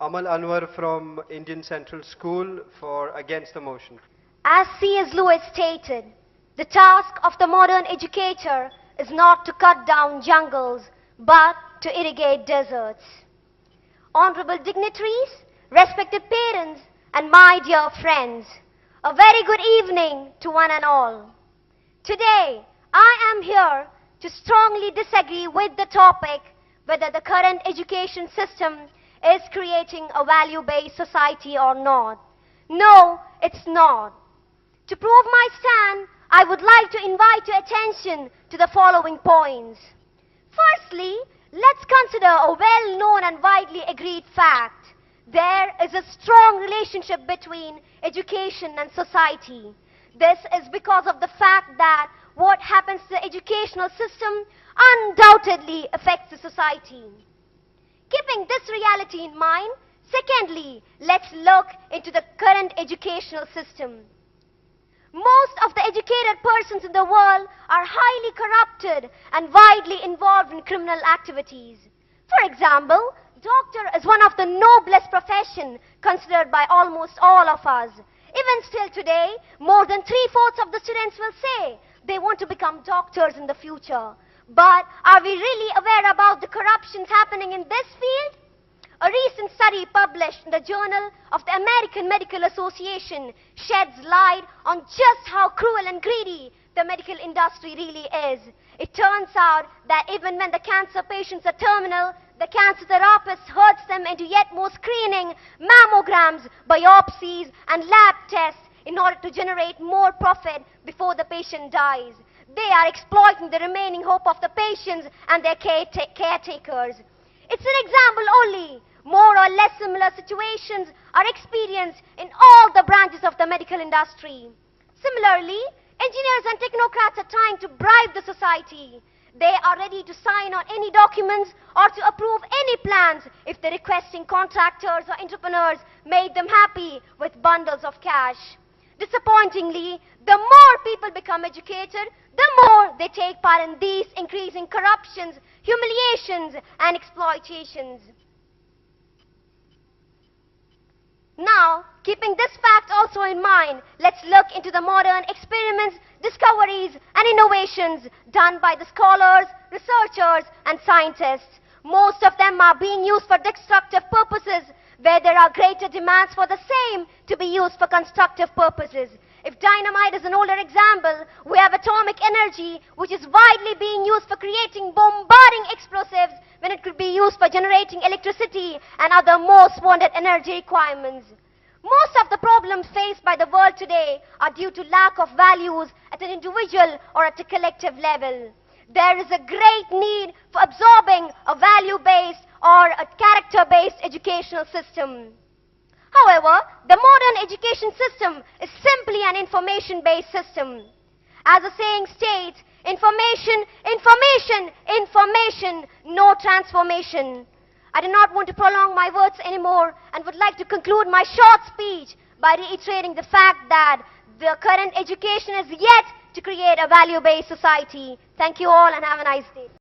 Aman-Anwar from Indian Central School for against the motion. As C.S. Lewis stated, the task of the modern educator is not to cut down jungles, but to irrigate deserts. Honorable dignitaries, respected parents, and my dear friends, a very good evening to one and all. Today, I am here to strongly disagree with the topic whether the current education system is creating a value-based society or not. No, it's not. To prove my stand, I would like to invite your attention to the following points. Firstly, let's consider a well-known and widely agreed fact. There is a strong relationship between education and society. This is because of the fact that what happens to the educational system undoubtedly affects the society. Keeping this reality in mind, secondly, let's look into the current educational system. Most of the educated persons in the world are highly corrupted and widely involved in criminal activities. For example, doctor is one of the noblest professions considered by almost all of us. Even still today, more than 3/4 of the students will say they want to become doctors in the future. But are we really aware about the corruptions happening in this field? A recent study published in the Journal of the American Medical Association sheds light on just how cruel and greedy the medical industry really is. It turns out that even when the cancer patients are terminal, the cancer therapist hurts them into yet more screening, mammograms, biopsies, and lab tests in order to generate more profit before the patient dies. They are exploiting the remaining hope of the patients and their caretakers. It's an example only. More or less similar situations are experienced in all the branches of the medical industry. Similarly, engineers and technocrats are trying to bribe the society. They are ready to sign on any documents or to approve any plans if the requesting contractors or entrepreneurs made them happy with bundles of cash. Disappointingly, the more people become educated, the more they take part in these increasing corruptions, humiliations, and exploitations. Now, keeping this fact also in mind, let's look into the modern experiments, discoveries, and innovations done by the scholars, researchers, and scientists. Most of them are being used for destructive purposes, where there are greater demands for the same to be used for constructive purposes. If dynamite is an older example, we have atomic energy, which is widely being used for creating bombarding explosives when it could be used for generating electricity and other most wanted energy requirements. Most of the problems faced by the world today are due to lack of values at an individual or at a collective level. There is a great need for absorbing a value-based or a character-based educational system. However, the modern education system is simply an information-based system. As the saying states, information, information, information, no transformation. I do not want to prolong my words anymore and would like to conclude my short speech by reiterating the fact that the current education is yet to create a value-based society. Thank you all and have a nice day.